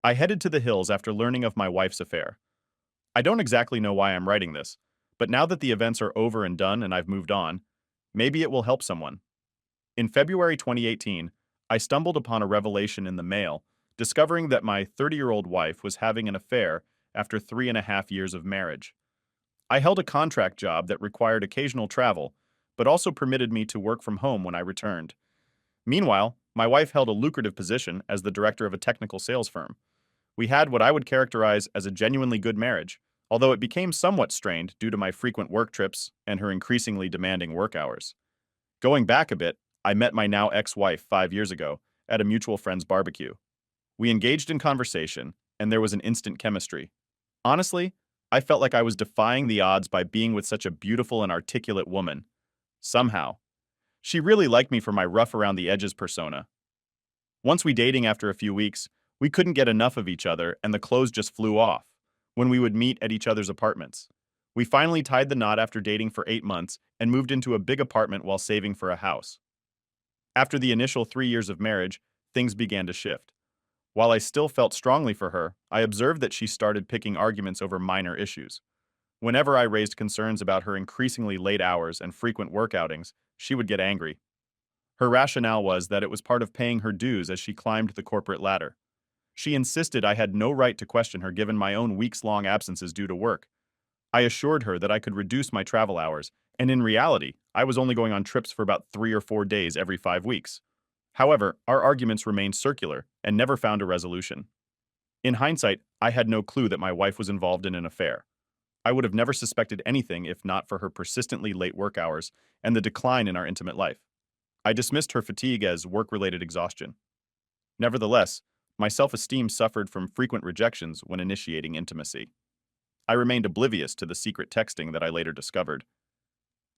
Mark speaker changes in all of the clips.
Speaker 1: I headed to the hills after learning of my wife's affair. I don't exactly know why I'm writing this, but now that the events are over and done and I've moved on, maybe it will help someone. In February 2018, I stumbled upon a revelation in the mail, discovering that my 30-year-old wife was having an affair after 3.5 years of marriage. I held a contract job that required occasional travel, but also permitted me to work from home when I returned. Meanwhile, my wife held a lucrative position as the director of a technical sales firm. We had what I would characterize as a genuinely good marriage, although it became somewhat strained due to my frequent work trips and her increasingly demanding work hours. Going back a bit, I met my now ex-wife 5 years ago at a mutual friend's barbecue. We engaged in conversation, and there was an instant chemistry. Honestly, I felt like I was defying the odds by being with such a beautiful and articulate woman. Somehow. She really liked me for my rough around the edges persona. Once we dating after a few weeks, we couldn't get enough of each other and the clothes just flew off when we would meet at each other's apartments. We finally tied the knot after dating for 8 months and moved into a big apartment while saving for a house. After the initial 3 years of marriage, things began to shift. While I still felt strongly for her, I observed that she started picking arguments over minor issues. Whenever I raised concerns about her increasingly late hours and frequent work outings, she would get angry. Her rationale was that it was part of paying her dues as she climbed the corporate ladder. She insisted I had no right to question her given my own weeks-long absences due to work. I assured her that I could reduce my travel hours, and in reality, I was only going on trips for about 3 or 4 days every 5 weeks. However, our arguments remained circular and never found a resolution. In hindsight, I had no clue that my wife was involved in an affair. I would have never suspected anything if not for her persistently late work hours and the decline in our intimate life. I dismissed her fatigue as work-related exhaustion. Nevertheless, my self-esteem suffered from frequent rejections when initiating intimacy. I remained oblivious to the secret texting that I later discovered.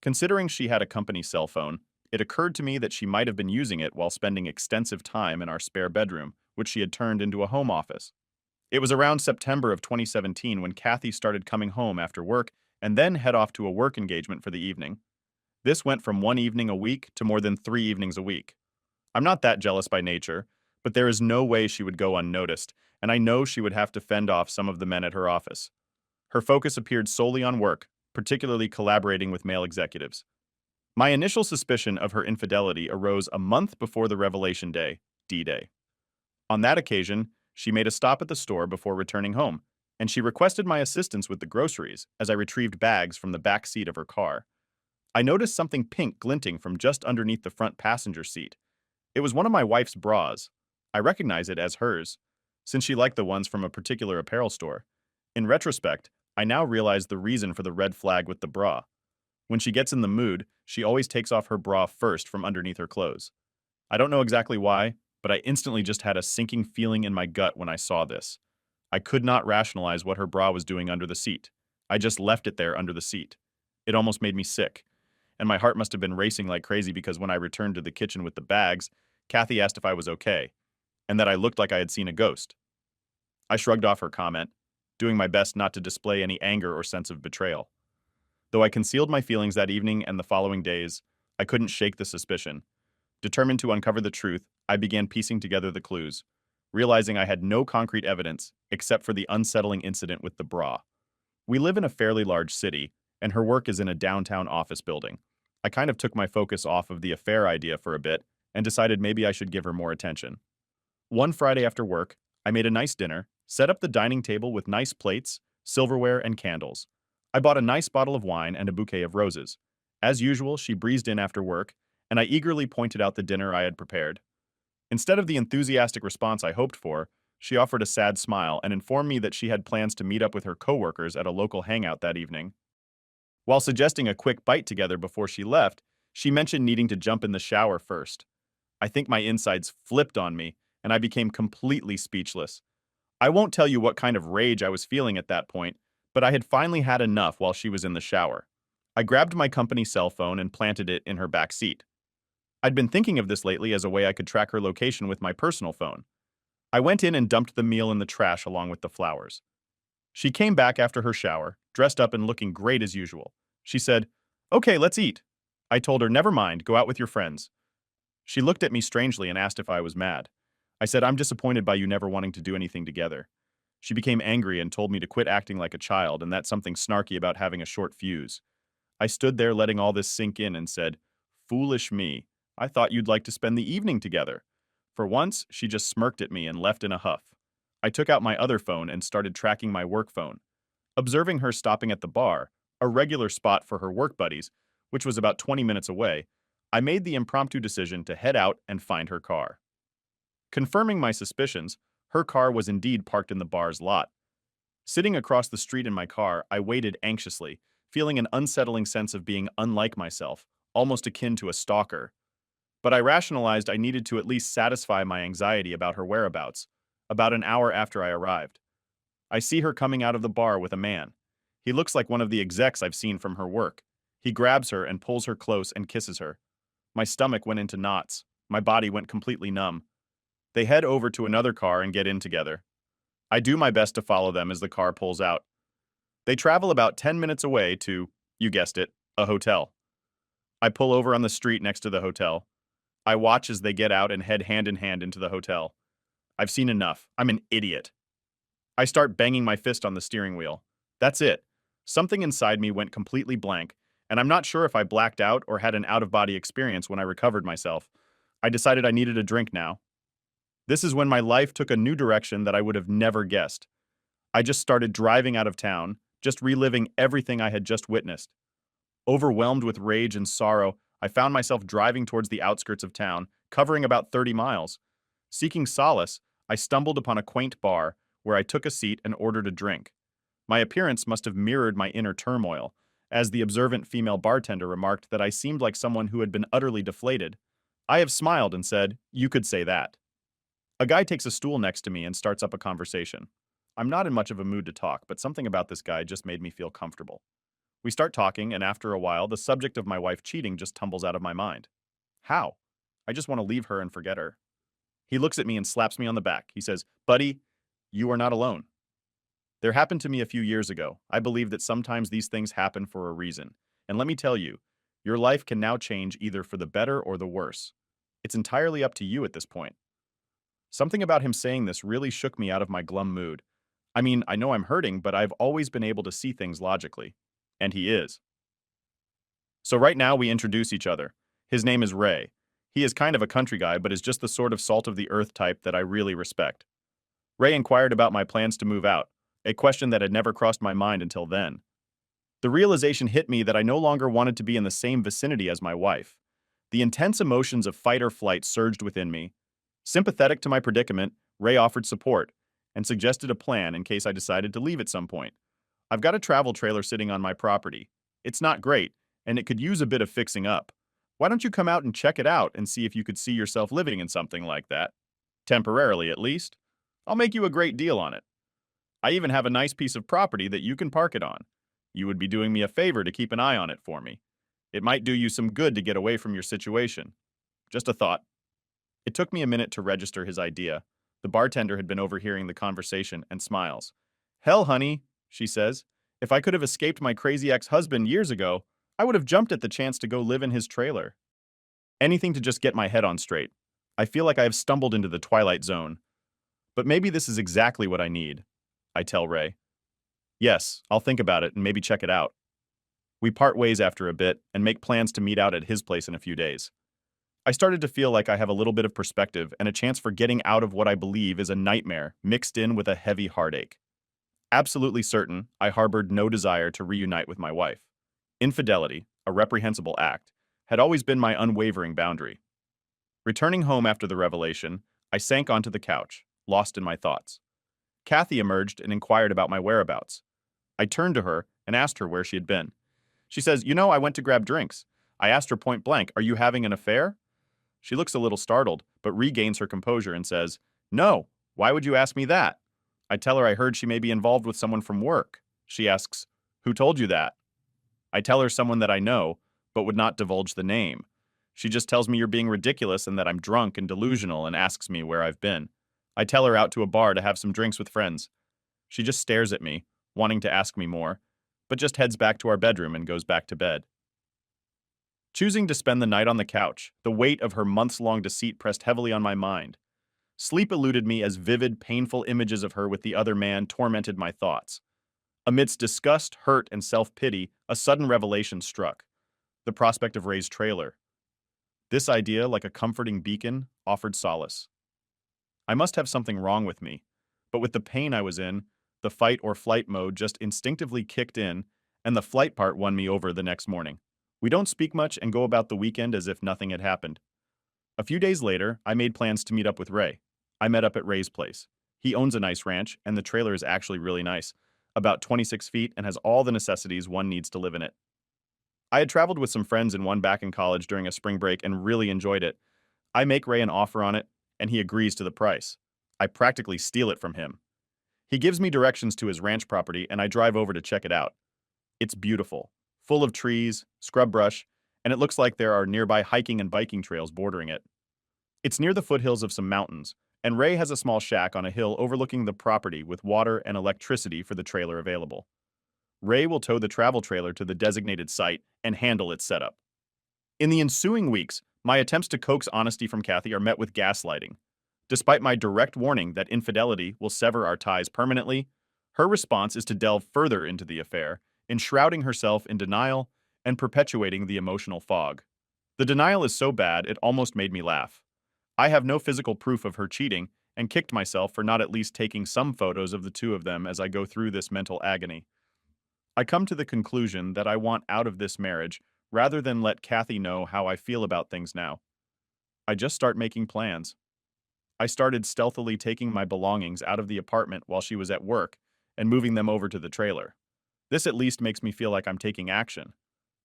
Speaker 1: Considering she had a company cell phone, it occurred to me that she might have been using it while spending extensive time in our spare bedroom, which she had turned into a home office. It was around September of 2017 when Kathy started coming home after work and then head off to a work engagement for the evening. This went from one evening a week to more than 3 evenings a week. I'm not that jealous by nature, but there is no way she would go unnoticed, and I know she would have to fend off some of the men at her office. Her focus appeared solely on work, particularly collaborating with male executives. My initial suspicion of her infidelity arose a month before the revelation day, D-Day. On that occasion, she made a stop at the store before returning home, and she requested my assistance with the groceries as I retrieved bags from the back seat of her car. I noticed something pink glinting from just underneath the front passenger seat. It was one of my wife's bras. I recognize it as hers, since she liked the ones from a particular apparel store. In retrospect, I now realize the reason for the red flag with the bra. When she gets in the mood, she always takes off her bra first from underneath her clothes. I don't know exactly why, but I instantly just had a sinking feeling in my gut when I saw this. I could not rationalize what her bra was doing under the seat. I just left it there under the seat. It almost made me sick. And my heart must have been racing like crazy because when I returned to the kitchen with the bags, Kathy asked if I was okay, and that I looked like I had seen a ghost. I shrugged off her comment, doing my best not to display any anger or sense of betrayal. Though I concealed my feelings that evening and the following days, I couldn't shake the suspicion. Determined to uncover the truth, I began piecing together the clues, realizing I had no concrete evidence except for the unsettling incident with the bra. We live in a fairly large city, and her work is in a downtown office building. I kind of took my focus off of the affair idea for a bit and decided maybe I should give her more attention. One Friday after work, I made a nice dinner, set up the dining table with nice plates, silverware, and candles. I bought a nice bottle of wine and a bouquet of roses. As usual, she breezed in after work, and I eagerly pointed out the dinner I had prepared. Instead of the enthusiastic response I hoped for, she offered a sad smile and informed me that she had plans to meet up with her coworkers at a local hangout that evening. While suggesting a quick bite together before she left, she mentioned needing to jump in the shower first. I think my insides flipped on me, and I became completely speechless. I won't tell you what kind of rage I was feeling at that point, but I had finally had enough while she was in the shower. I grabbed my company cell phone and planted it in her back seat. I'd been thinking of this lately as a way I could track her location with my personal phone. I went in and dumped the meal in the trash along with the flowers. She came back after her shower, dressed up and looking great as usual. She said, "Okay, let's eat." I told her, "Never mind, go out with your friends." She looked at me strangely and asked if I was mad. I said, I'm disappointed by you never wanting to do anything together. She became angry and told me to quit acting like a child and that's something snarky about having a short fuse. I stood there letting all this sink in and said, foolish me. I thought you'd like to spend the evening together. For once, she just smirked at me and left in a huff. I took out my other phone and started tracking my work phone. Observing her stopping at the bar, a regular spot for her work buddies, which was about 20 minutes away, I made the impromptu decision to head out and find her car. Confirming my suspicions, her car was indeed parked in the bar's lot. Sitting across the street in my car, I waited anxiously, feeling an unsettling sense of being unlike myself, almost akin to a stalker. But I rationalized I needed to at least satisfy my anxiety about her whereabouts. About an hour after I arrived, I see her coming out of the bar with a man. He looks like one of the execs I've seen from her work. He grabs her and pulls her close and kisses her. My stomach went into knots. My body went completely numb. They head over to another car and get in together. I do my best to follow them as the car pulls out. They travel about 10 minutes away to, you guessed it, a hotel. I pull over on the street next to the hotel. I watch as they get out and head hand in hand into the hotel. I've seen enough. I'm an idiot. I start banging my fist on the steering wheel. That's it. Something inside me went completely blank, and I'm not sure if I blacked out or had an out-of-body experience when I recovered myself. I decided I needed a drink now. This is when my life took a new direction that I would have never guessed. I just started driving out of town, just reliving everything I had just witnessed. Overwhelmed with rage and sorrow, I found myself driving towards the outskirts of town, covering about 30 miles. Seeking solace, I stumbled upon a quaint bar where I took a seat and ordered a drink. My appearance must have mirrored my inner turmoil, as the observant female bartender remarked that I seemed like someone who had been utterly deflated. I have smiled and said, "You could say that." A guy takes a stool next to me and starts up a conversation. I'm not in much of a mood to talk, but something about this guy just made me feel comfortable. We start talking, and after a while, the subject of my wife cheating just tumbles out of my mind. How? I just want to leave her and forget her. He looks at me and slaps me on the back. He says, "Buddy, you are not alone." There happened to me a few years ago. I believe that sometimes these things happen for a reason. And let me tell you, your life can now change either for the better or the worse. It's entirely up to you at this point. Something about him saying this really shook me out of my glum mood. I mean, I know I'm hurting, but I've always been able to see things logically. And he is. So right now we introduce each other. His name is Ray. He is kind of a country guy, but is just the sort of salt of the earth type that I really respect. Ray inquired about my plans to move out, a question that had never crossed my mind until then. The realization hit me that I no longer wanted to be in the same vicinity as my wife. The intense emotions of fight or flight surged within me. Sympathetic to my predicament, Ray offered support and suggested a plan in case I decided to leave at some point. I've got a travel trailer sitting on my property. It's not great, and it could use a bit of fixing up. Why don't you come out and check it out and see if you could see yourself living in something like that? Temporarily, at least. I'll make you a great deal on it. I even have a nice piece of property that you can park it on. You would be doing me a favor to keep an eye on it for me. It might do you some good to get away from your situation. Just a thought. It took me a minute to register his idea. The bartender had been overhearing the conversation and smiles. "Hell, honey," she says. "If I could have escaped my crazy ex-husband years ago, I would have jumped at the chance to go live in his trailer. Anything to just get my head on straight. I feel like I have stumbled into the twilight zone. But maybe this is exactly what I need," I tell Ray. "Yes, I'll think about it and maybe check it out." We part ways after a bit and make plans to meet out at his place in a few days. I started to feel like I have a little bit of perspective and a chance for getting out of what I believe is a nightmare mixed in with a heavy heartache. Absolutely certain, I harbored no desire to reunite with my wife. Infidelity, a reprehensible act, had always been my unwavering boundary. Returning home after the revelation, I sank onto the couch, lost in my thoughts. Kathy emerged and inquired about my whereabouts. I turned to her and asked her where she had been. She says, I went to grab drinks. I asked her point blank, "Are you having an affair?" She looks a little startled, but regains her composure and says, "No, why would you ask me that?" I tell her I heard she may be involved with someone from work. She asks, "Who told you that?" I tell her someone that I know, but would not divulge the name. She just tells me you're being ridiculous and that I'm drunk and delusional and asks me where I've been. I tell her out to a bar to have some drinks with friends. She just stares at me, wanting to ask me more, but just heads back to our bedroom and goes back to bed. Choosing to spend the night on the couch, the weight of her months-long deceit pressed heavily on my mind. Sleep eluded me as vivid, painful images of her with the other man tormented my thoughts. Amidst disgust, hurt, and self-pity, a sudden revelation struck. The prospect of Ray's trailer. This idea, like a comforting beacon, offered solace. I must have something wrong with me. But with the pain I was in, the fight or flight mode just instinctively kicked in, and the flight part won me over the next morning. We don't speak much and go about the weekend as if nothing had happened. A few days later, I made plans to meet up with Ray. I met up at Ray's place. He owns a nice ranch, and the trailer is actually really nice, about 26 feet and has all the necessities one needs to live in it. I had traveled with some friends and one back in college during a spring break and really enjoyed it. I make Ray an offer on it, and he agrees to the price. I practically steal it from him. He gives me directions to his ranch property, and I drive over to check it out. It's beautiful, full of trees, scrub brush, and it looks like there are nearby hiking and biking trails bordering it. It's near the foothills of some mountains, and Ray has a small shack on a hill overlooking the property with water and electricity for the trailer available. Ray will tow the travel trailer to the designated site and handle its setup. In the ensuing weeks, my attempts to coax honesty from Kathy are met with gaslighting. Despite my direct warning that infidelity will sever our ties permanently, her response is to delve further into the affair, enshrouding herself in denial and perpetuating the emotional fog. The denial is so bad it almost made me laugh. I have no physical proof of her cheating and kicked myself for not at least taking some photos of the two of them as I go through this mental agony. I come to the conclusion that I want out of this marriage rather than let Kathy know how I feel about things now. I just start making plans. I started stealthily taking my belongings out of the apartment while she was at work and moving them over to the trailer. This at least makes me feel like I'm taking action.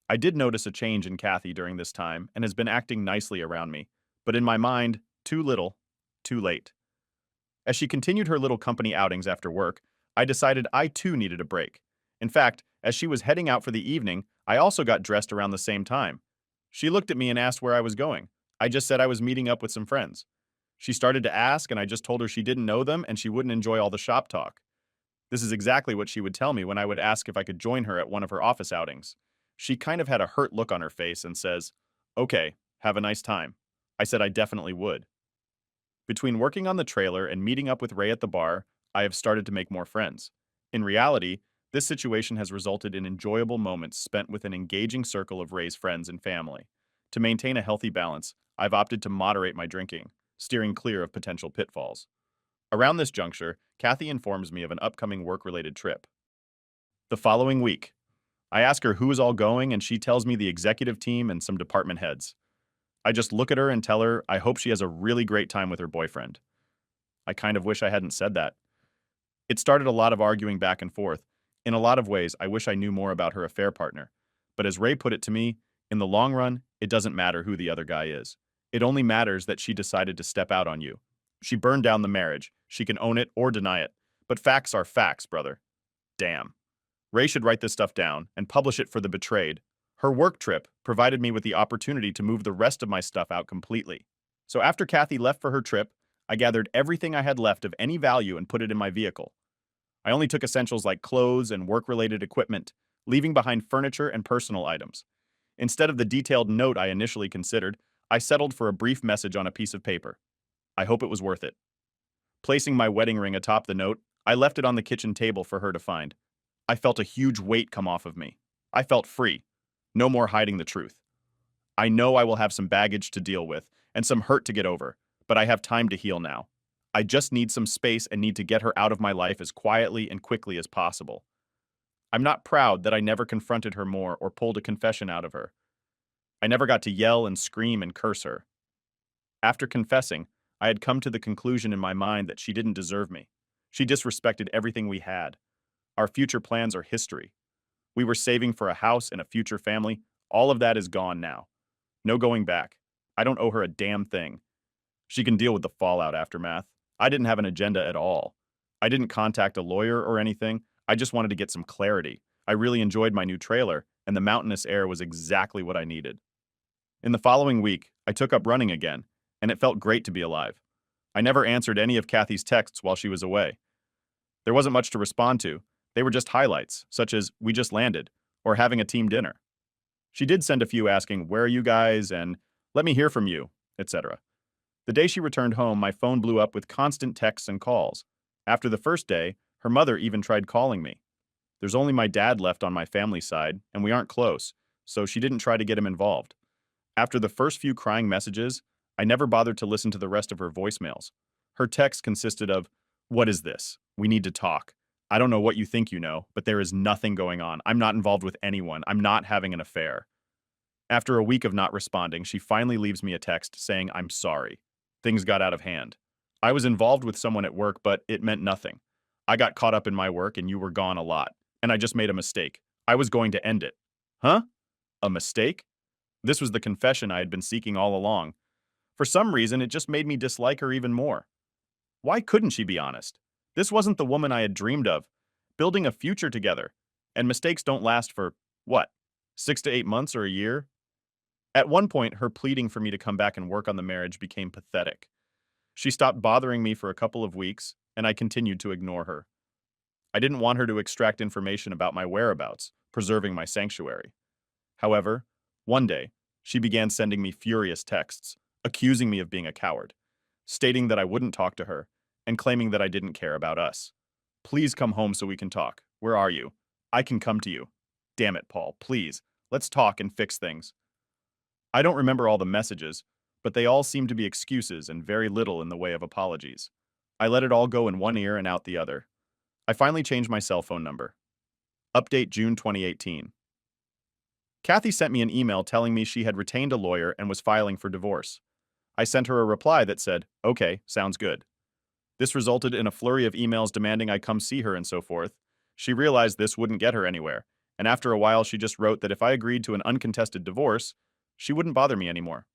Speaker 1: I did notice a change in Kathy during this time and has been acting nicely around me, but in my mind, too little, too late. As she continued her little company outings after work, I decided I too needed a break. In fact, as she was heading out for the evening, I also got dressed around the same time. She looked at me and asked where I was going. I just said I was meeting up with some friends. She started to ask, and I just told her she didn't know them and she wouldn't enjoy all the shop talk. This is exactly what she would tell me when I would ask if I could join her at one of her office outings. She kind of had a hurt look on her face and says, "Okay, have a nice time." I said I definitely would. Between working on the trailer and meeting up with Ray at the bar, I have started to make more friends. In reality, this situation has resulted in enjoyable moments spent with an engaging circle of Ray's friends and family. To maintain a healthy balance, I've opted to moderate my drinking, steering clear of potential pitfalls. Around this juncture, Kathy informs me of an upcoming work-related trip. The following week, I ask her who is all going and she tells me the executive team and some department heads. I just look at her and tell her I hope she has a really great time with her boyfriend. I kind of wish I hadn't said that. It started a lot of arguing back and forth. In a lot of ways, I wish I knew more about her affair partner. But as Ray put it to me, in the long run, it doesn't matter who the other guy is. It only matters that she decided to step out on you. She burned down the marriage. She can own it or deny it. But facts are facts, brother. Damn. Ray should write this stuff down and publish it for the betrayed. Her work trip provided me with the opportunity to move the rest of my stuff out completely. So after Kathy left for her trip, I gathered everything I had left of any value and put it in my vehicle. I only took essentials like clothes and work-related equipment, leaving behind furniture and personal items. Instead of the detailed note I initially considered, I settled for a brief message on a piece of paper. I hope it was worth it. Placing my wedding ring atop the note, I left it on the kitchen table for her to find. I felt a huge weight come off of me. I felt free. No more hiding the truth. I know I will have some baggage to deal with and some hurt to get over, but I have time to heal now. I just need some space and need to get her out of my life as quietly and quickly as possible. I'm not proud that I never confronted her more or pulled a confession out of her. I never got to yell and scream and curse her. After confessing, I had come to the conclusion in my mind that she didn't deserve me. She disrespected everything we had. Our future plans are history. We were saving for a house and a future family. All of that is gone now. No going back. I don't owe her a damn thing. She can deal with the fallout aftermath. I didn't have an agenda at all. I didn't contact a lawyer or anything. I just wanted to get some clarity. I really enjoyed my new trailer, and the mountainous air was exactly what I needed. In the following week, I took up running again, and it felt great to be alive. I never answered any of Kathy's texts while she was away. There wasn't much to respond to. They were just highlights, such as "we just landed" or "having a team dinner." She did send a few asking, "where are you guys?" and "let me hear from you," etc. The day she returned home, my phone blew up with constant texts and calls. After the first day, her mother even tried calling me. There's only my dad left on my family side, and we aren't close, so she didn't try to get him involved. After the first few crying messages, I never bothered to listen to the rest of her voicemails. Her text consisted of, "What is this? We need to talk. I don't know what you think you know, but there is nothing going on. I'm not involved with anyone. I'm not having an affair." After a week of not responding, she finally leaves me a text saying, "I'm sorry. Things got out of hand. I was involved with someone at work, but it meant nothing. I got caught up in my work and you were gone a lot, and I just made a mistake. I was going to end it." Huh? A mistake? This was the confession I had been seeking all along. For some reason, it just made me dislike her even more. Why couldn't she be honest? This wasn't the woman I had dreamed of, building a future together. And mistakes don't last for, what, 6 to 8 months or a year? At one point, her pleading for me to come back and work on the marriage became pathetic. She stopped bothering me for a couple of weeks, and I continued to ignore her. I didn't want her to extract information about my whereabouts, preserving my sanctuary. However, one day, she began sending me furious texts, accusing me of being a coward, stating that I wouldn't talk to her, and claiming that I didn't care about us. "Please come home so we can talk. Where are you? I can come to you. Damn it, Paul, please. Let's talk and fix things." I don't remember all the messages, but they all seemed to be excuses and very little in the way of apologies. I let it all go in one ear and out the other. I finally changed my cell phone number. Update June 2018. Kathy sent me an email telling me she had retained a lawyer and was filing for divorce. I sent her a reply that said, "Okay, sounds good." This resulted in a flurry of emails demanding I come see her and so forth. She realized this wouldn't get her anywhere, and after a while she just wrote that if I agreed to an uncontested divorce, she wouldn't bother me anymore.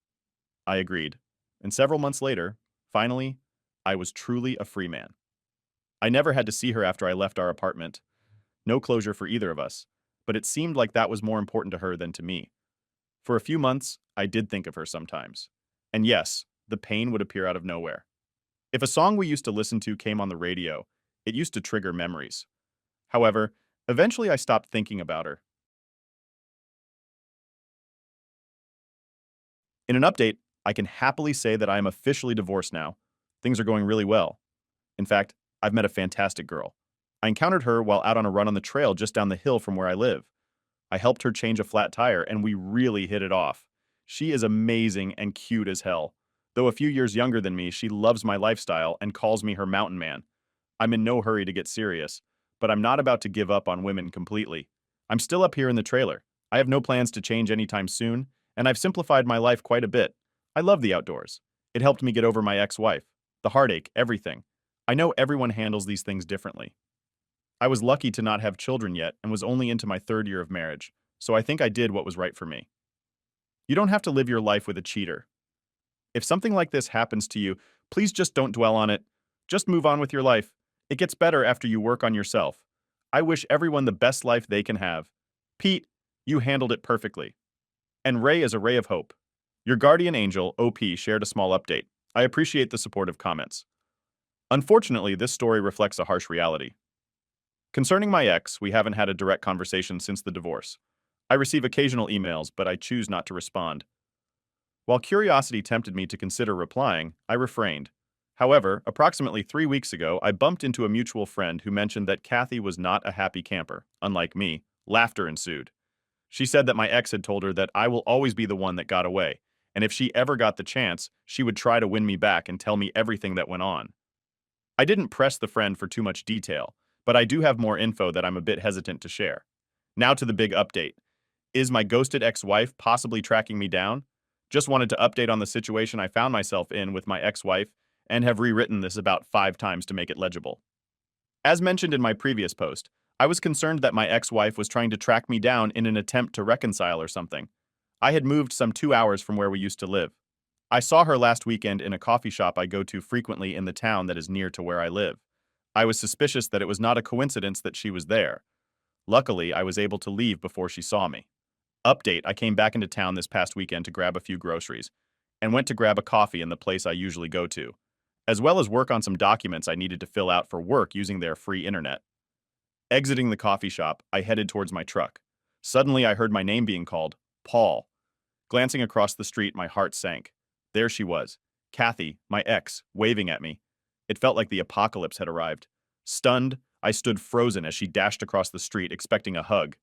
Speaker 1: I agreed, and several months later, finally, I was truly a free man. I never had to see her after I left our apartment. No closure for either of us, but it seemed like that was more important to her than to me. For a few months, I did think of her sometimes. And yes, the pain would appear out of nowhere. If a song we used to listen to came on the radio, it used to trigger memories. However, eventually I stopped thinking about her. In an update, I can happily say that I am officially divorced now. Things are going really well. In fact, I've met a fantastic girl. I encountered her while out on a run on the trail just down the hill from where I live. I helped her change a flat tire, and we really hit it off. She is amazing and cute as hell. Though a few years younger than me, she loves my lifestyle and calls me her mountain man. I'm in no hurry to get serious, but I'm not about to give up on women completely. I'm still up here in the trailer. I have no plans to change anytime soon, and I've simplified my life quite a bit. I love the outdoors. It helped me get over my ex-wife, the heartache, everything. I know everyone handles these things differently. I was lucky to not have children yet and was only into my third year of marriage, so I think I did what was right for me. You don't have to live your life with a cheater. If something like this happens to you, please just don't dwell on it. Just move on with your life. It gets better after you work on yourself. I wish everyone the best life they can have. Pete, you handled it perfectly. And Ray is a ray of hope. Your guardian angel, OP, shared a small update. I appreciate the supportive comments. Unfortunately, this story reflects a harsh reality. Concerning my ex, we haven't had a direct conversation since the divorce. I receive occasional emails, but I choose not to respond. While curiosity tempted me to consider replying, I refrained. However, approximately 3 weeks ago, I bumped into a mutual friend who mentioned that Kathy was not a happy camper. Unlike me, laughter ensued. She said that my ex had told her that I will always be the one that got away, and if she ever got the chance, she would try to win me back and tell me everything that went on. I didn't press the friend for too much detail, but I do have more info that I'm a bit hesitant to share. Now to the big update. Is my ghosted ex-wife possibly tracking me down? Just wanted to update on the situation I found myself in with my ex-wife and have rewritten this about 5 times to make it legible. As mentioned in my previous post, I was concerned that my ex-wife was trying to track me down in an attempt to reconcile or something. I had moved some 2 hours from where we used to live. I saw her last weekend in a coffee shop I go to frequently in the town that is near to where I live. I was suspicious that it was not a coincidence that she was there. Luckily, I was able to leave before she saw me. Update, I came back into town this past weekend to grab a few groceries, and went to grab a coffee in the place I usually go to, as well as work on some documents I needed to fill out for work using their free internet. Exiting the coffee shop, I headed towards my truck. Suddenly, I heard my name being called, Paul. Glancing across the street, my heart sank. There she was, Kathy, my ex, waving at me. It felt like the apocalypse had arrived. Stunned, I stood frozen as she dashed across the street, expecting a hug.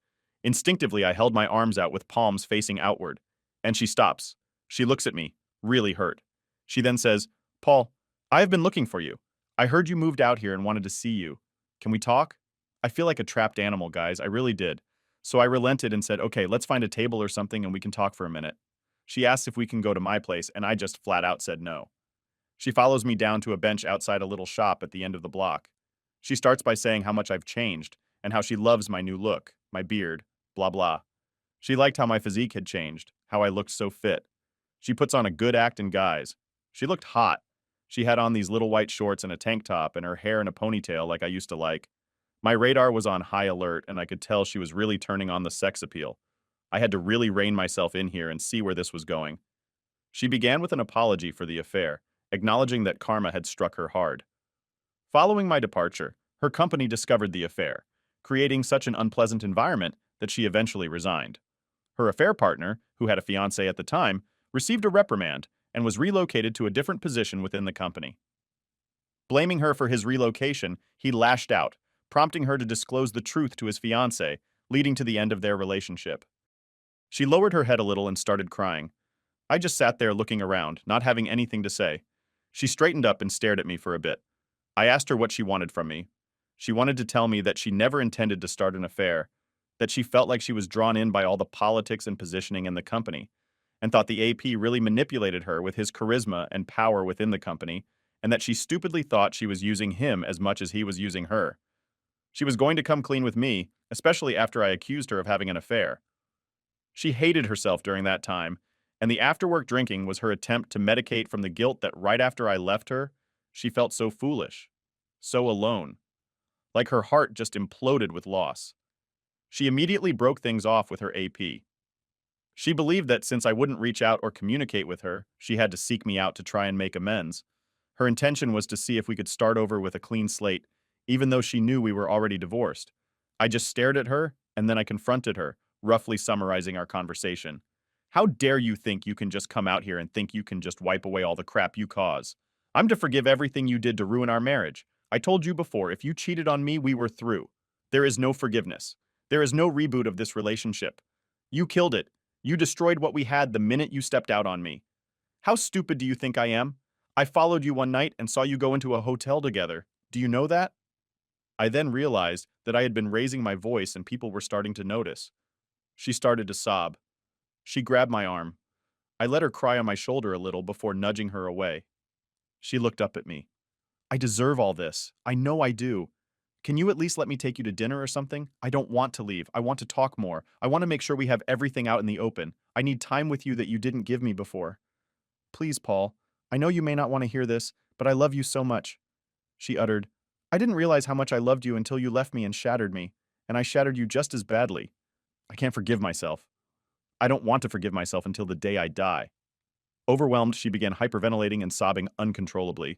Speaker 1: Instinctively, I held my arms out with palms facing outward. And she stops. She looks at me, really hurt. She then says, "Paul, I have been looking for you. I heard you moved out here and wanted to see you. Can we talk?" I feel like a trapped animal, guys. I really did. So I relented and said, "Okay, let's find a table or something and we can talk for a minute." She asks if we can go to my place, and I just flat out said no. She follows me down to a bench outside a little shop at the end of the block. She starts by saying how much I've changed and how she loves my new look, my beard, blah blah. She liked how my physique had changed, how I looked so fit. She puts on a good act in guys. She looked hot. She had on these little white shorts and a tank top and her hair in a ponytail like I used to like. My radar was on high alert and I could tell she was really turning on the sex appeal. I had to really rein myself in here and see where this was going. She began with an apology for the affair, acknowledging that karma had struck her hard. Following my departure, her company discovered the affair, creating such an unpleasant environment that she eventually resigned. Her affair partner, who had a fiancé at the time, received a reprimand and was relocated to a different position within the company. Blaming her for his relocation, he lashed out, prompting her to disclose the truth to his fiancé, leading to the end of their relationship. She lowered her head a little and started crying. I just sat there looking around, not having anything to say. She straightened up and stared at me for a bit. I asked her what she wanted from me. She wanted to tell me that she never intended to start an affair, that she felt like she was drawn in by all the politics and positioning in the company, and thought the AP really manipulated her with his charisma and power within the company, and that she stupidly thought she was using him as much as he was using her. She was going to come clean with me, especially after I accused her of having an affair. She hated herself during that time, and the after-work drinking was her attempt to medicate from the guilt that right after I left her, she felt so foolish, so alone. Like her heart just imploded with loss. She immediately broke things off with her AP. She believed that since I wouldn't reach out or communicate with her, she had to seek me out to try and make amends. Her intention was to see if we could start over with a clean slate, even though she knew we were already divorced. I just stared at her, and then I confronted her, roughly summarizing our conversation. "How dare you think you can just come out here and think you can just wipe away all the crap you cause? I'm to forgive everything you did to ruin our marriage. I told you before, if you cheated on me, we were through. There is no forgiveness. There is no reboot of this relationship. You killed it. You destroyed what we had the minute you stepped out on me. How stupid do you think I am? I followed you one night and saw you go into a hotel together. Do you know that?" I then realized that I had been raising my voice and people were starting to notice. She started to sob. She grabbed my arm. I let her cry on my shoulder a little before nudging her away. She looked up at me. "I deserve all this. I know I do. Can you at least let me take you to dinner or something? I don't want to leave. I want to talk more. I want to make sure we have everything out in the open. I need time with you that you didn't give me before. Please, Paul. I know you may not want to hear this, but I love you so much." She uttered, "I didn't realize how much I loved you until you left me and shattered me, and I shattered you just as badly. I can't forgive myself. I don't want to forgive myself until the day I die." Overwhelmed, she began hyperventilating and sobbing uncontrollably.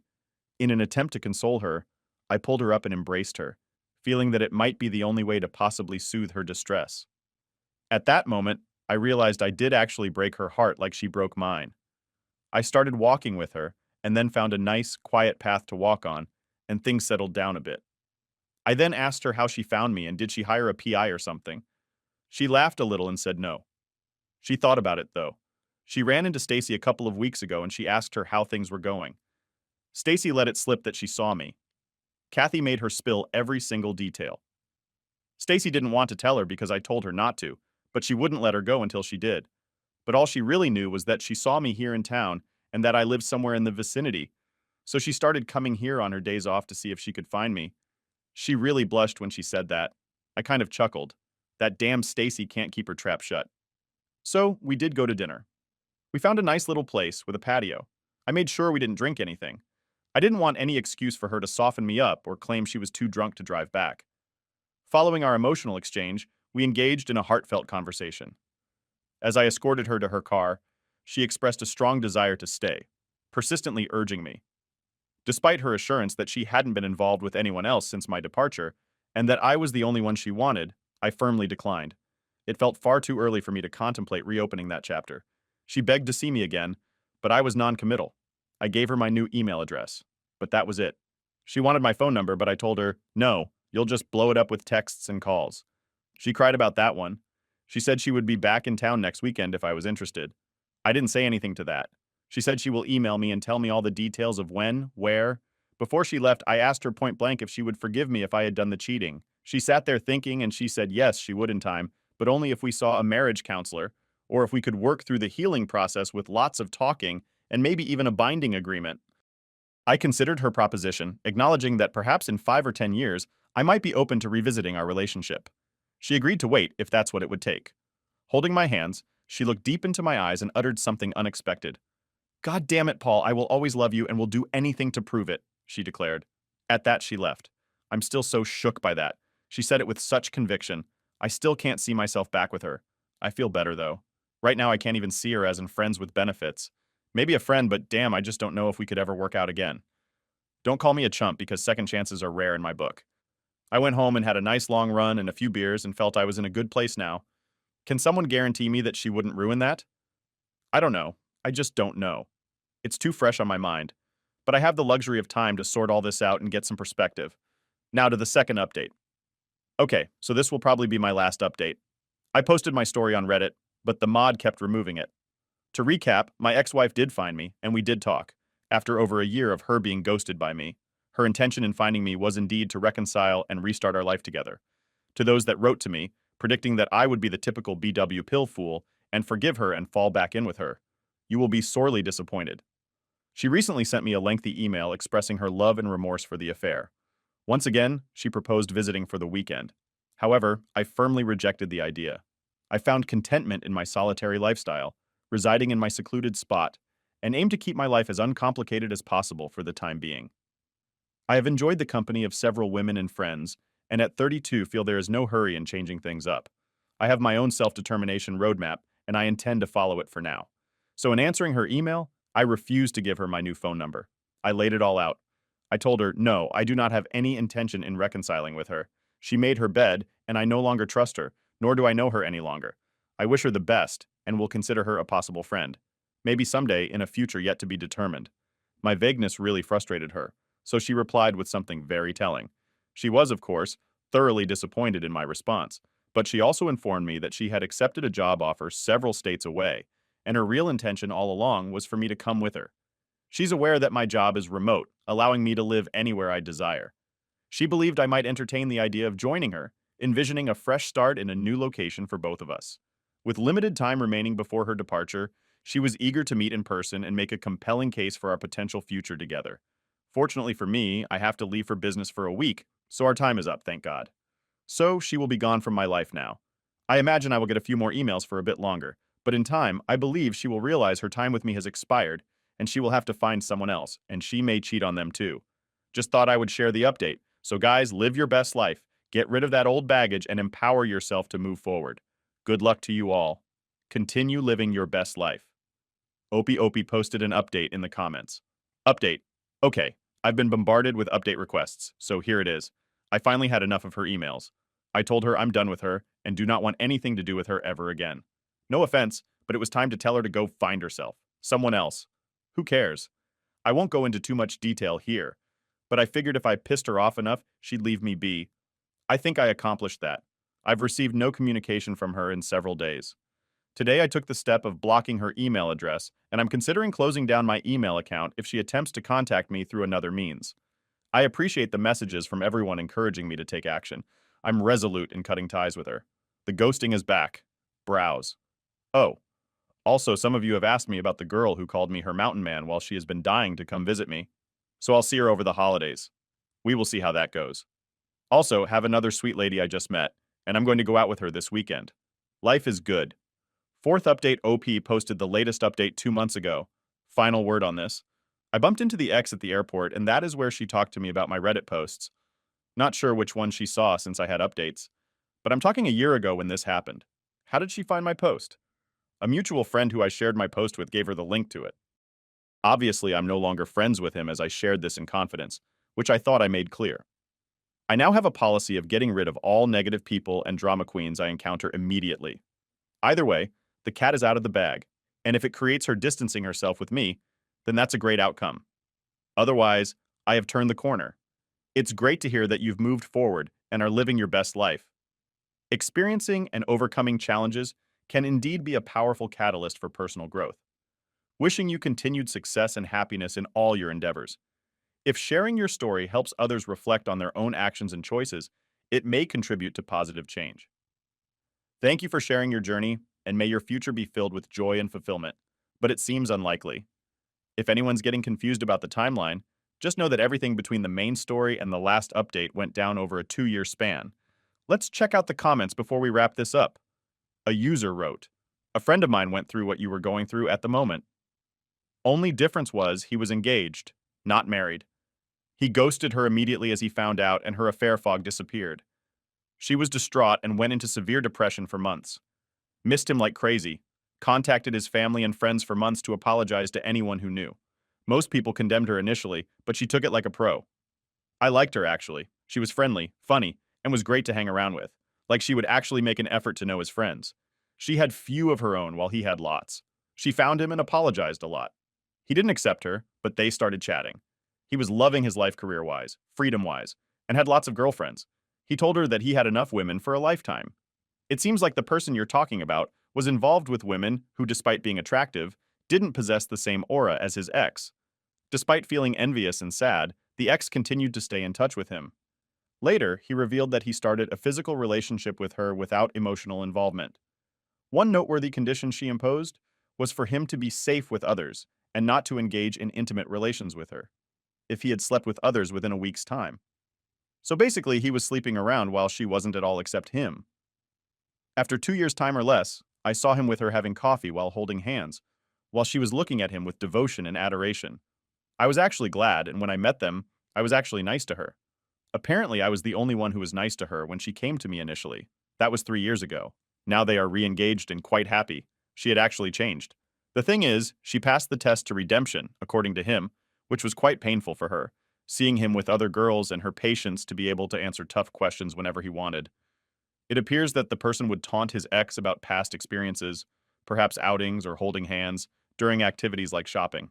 Speaker 1: In an attempt to console her, I pulled her up and embraced her, feeling that it might be the only way to possibly soothe her distress. At that moment, I realized I did actually break her heart like she broke mine. I started walking with her, and then found a nice, quiet path to walk on, and things settled down a bit. I then asked her how she found me and did she hire a PI or something. She laughed a little and said no. She thought about it, though. She ran into Stacy a couple of weeks ago and she asked her how things were going. Stacy let it slip that she saw me. Kathy made her spill every single detail. Stacy didn't want to tell her because I told her not to, but she wouldn't let her go until she did. But all she really knew was that she saw me here in town and that I lived somewhere in the vicinity. So she started coming here on her days off to see if she could find me. She really blushed when she said that. I kind of chuckled. That damn Stacy can't keep her trap shut. So we did go to dinner. We found a nice little place with a patio. I made sure we didn't drink anything. I didn't want any excuse for her to soften me up or claim she was too drunk to drive back. Following our emotional exchange, we engaged in a heartfelt conversation. As I escorted her to her car, she expressed a strong desire to stay, persistently urging me. Despite her assurance that she hadn't been involved with anyone else since my departure, and that I was the only one she wanted, I firmly declined. It felt far too early for me to contemplate reopening that chapter. She begged to see me again, but I was non-committal. I gave her my new email address. But that was it. She wanted my phone number, but I told her, no, you'll just blow it up with texts and calls. She cried about that one. She said she would be back in town next weekend if I was interested. I didn't say anything to that. She said she will email me and tell me all the details of when, where. Before she left, I asked her point blank if she would forgive me if I had done the cheating. She sat there thinking and she said yes, she would in time, but only if we saw a marriage counselor, or if we could work through the healing process with lots of talking and maybe even a binding agreement. I considered her proposition, acknowledging that perhaps in 5 or 10 years, I might be open to revisiting our relationship. She agreed to wait if that's what it would take. Holding my hands, she looked deep into my eyes and uttered something unexpected. God damn it, Paul, I will always love you and will do anything to prove it, she declared. At that, she left. I'm still so shook by that. She said it with such conviction. I still can't see myself back with her. I feel better, though. Right now, I can't even see her as in friends with benefits. Maybe a friend, but damn, I just don't know if we could ever work out again. Don't call me a chump because second chances are rare in my book. I went home and had a nice long run and a few beers and felt I was in a good place now. Can someone guarantee me that she wouldn't ruin that? I don't know. I just don't know. It's too fresh on my mind. But I have the luxury of time to sort all this out and get some perspective. Now to the second update. Okay, so this will probably be my last update. I posted my story on Reddit, but the mod kept removing it. To recap, my ex-wife did find me, and we did talk. After over a year of her being ghosted by me, her intention in finding me was indeed to reconcile and restart our life together. To those that wrote to me, predicting that I would be the typical BW pill fool and forgive her and fall back in with her, you will be sorely disappointed. She recently sent me a lengthy email expressing her love and remorse for the affair. Once again, she proposed visiting for the weekend. However, I firmly rejected the idea. I found contentment in my solitary lifestyle, residing in my secluded spot, and aim to keep my life as uncomplicated as possible for the time being. I have enjoyed the company of several women and friends, and at 32 feel there is no hurry in changing things up. I have my own self-determination roadmap, and I intend to follow it for now. So in answering her email, I refused to give her my new phone number. I laid it all out. I told her, no, I do not have any intention in reconciling with her. She made her bed, and I no longer trust her, nor do I know her any longer. I wish her the best, and will consider her a possible friend. Maybe someday in a future yet to be determined. My vagueness really frustrated her, so she replied with something very telling. She was, of course, thoroughly disappointed in my response, but she also informed me that she had accepted a job offer several states away, and her real intention all along was for me to come with her. She's aware that my job is remote, allowing me to live anywhere I desire. She believed I might entertain the idea of joining her, envisioning a fresh start in a new location for both of us. With limited time remaining before her departure, she was eager to meet in person and make a compelling case for our potential future together. Fortunately for me, I have to leave for business for a week, so our time is up, thank God. So she will be gone from my life now. I imagine I will get a few more emails for a bit longer, but in time, I believe she will realize her time with me has expired, and she will have to find someone else, and she may cheat on them too. Just thought I would share the update. So guys, live your best life, get rid of that old baggage, and empower yourself to move forward. Good luck to you all. Continue living your best life. Opie Opie posted an update in the comments. Update. Okay, I've been bombarded with update requests, so here it is. I finally had enough of her emails. I told her I'm done with her and do not want anything to do with her ever again. No offense, but it was time to tell her to go find herself. Someone else. Who cares? I won't go into too much detail here, but I figured if I pissed her off enough, she'd leave me be. I think I accomplished that. I've received no communication from her in several days. Today I took the step of blocking her email address, and I'm considering closing down my email account if she attempts to contact me through another means. I appreciate the messages from everyone encouraging me to take action. I'm resolute in cutting ties with her. The ghosting is back. Browse. Oh. Also, some of you have asked me about the girl who called me her mountain man while she has been dying to come visit me. So I'll see her over the holidays. We will see how that goes. Also, have another sweet lady I just met, and I'm going to go out with her this weekend. Life is good. Fourth update OP posted the latest update 2 months ago. Final word on this. I bumped into the ex at the airport, and that is where she talked to me about my Reddit posts. Not sure which one she saw since I had updates. But I'm talking a year ago when this happened. How did she find my post? A mutual friend who I shared my post with gave her the link to it. Obviously, I'm no longer friends with him as I shared this in confidence, which I thought I made clear. I now have a policy of getting rid of all negative people and drama queens I encounter immediately. Either way, the cat is out of the bag, and if it creates her distancing herself with me, then that's a great outcome. Otherwise, I have turned the corner. It's great to hear that you've moved forward and are living your best life. Experiencing and overcoming challenges can indeed be a powerful catalyst for personal growth. Wishing you continued success and happiness in all your endeavors. If sharing your story helps others reflect on their own actions and choices, it may contribute to positive change. Thank you for sharing your journey, and may your future be filled with joy and fulfillment. But it seems unlikely. If anyone's getting confused about the timeline, just know that everything between the main story and the last update went down over a 2-year span. Let's check out the comments before we wrap this up. A user wrote, "A friend of mine went through what you were going through at the moment. Only difference was he was engaged, not married. He ghosted her immediately as he found out, and her affair fog disappeared. She was distraught and went into severe depression for months. Missed him like crazy. Contacted his family and friends for months to apologize to anyone who knew. Most people condemned her initially, but she took it like a pro. I liked her, actually. She was friendly, funny, and was great to hang around with. Like she would actually make an effort to know his friends. She had few of her own while he had lots. She found him and apologized a lot. He didn't accept her, but they started chatting. He was loving his life career-wise, freedom-wise, and had lots of girlfriends. He told her that he had enough women for a lifetime. It seems like the person you're talking about was involved with women who, despite being attractive, didn't possess the same aura as his ex. Despite feeling envious and sad, the ex continued to stay in touch with him. Later, he revealed that he started a physical relationship with her without emotional involvement. One noteworthy condition she imposed was for him to be safe with others and not to engage in intimate relations with her, if he had slept with others within a week's time. So basically, he was sleeping around while she wasn't at all except him. After 2 years' time or less, I saw him with her having coffee while holding hands, while she was looking at him with devotion and adoration. I was actually glad, and when I met them, I was actually nice to her. Apparently, I was the only one who was nice to her when she came to me initially. That was 3 years ago. Now they are re-engaged and quite happy. She had actually changed. The thing is, she passed the test to redemption, according to him, which was quite painful for her, seeing him with other girls and her patience to be able to answer tough questions whenever he wanted. It appears that the person would taunt his ex about past experiences, perhaps outings or holding hands, during activities like shopping.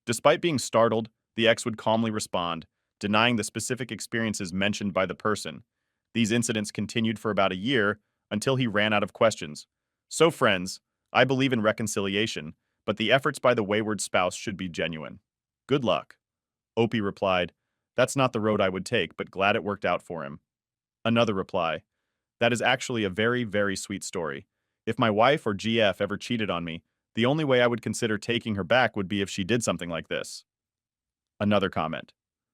Speaker 1: Despite being startled, the ex would calmly respond, denying the specific experiences mentioned by the person. These incidents continued for about a year until he ran out of questions. So friends, I believe in reconciliation, but the efforts by the wayward spouse should be genuine. Good luck. Opie replied, "That's not the road I would take, but glad it worked out for him." Another reply, "That is actually a very, very sweet story. If my wife or GF ever cheated on me, the only way I would consider taking her back would be if she did something like this." Another comment,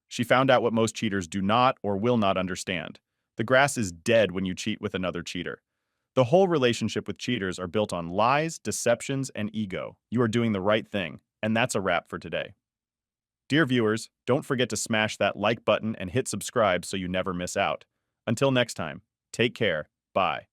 Speaker 1: "She found out what most cheaters do not or will not understand. The grass is dead when you cheat with another cheater. The whole relationship with cheaters are built on lies, deceptions, and ego. You are doing the right thing, and that's a wrap for today." Dear viewers, don't forget to smash that like button and hit subscribe so you never miss out. Until next time, take care. Bye.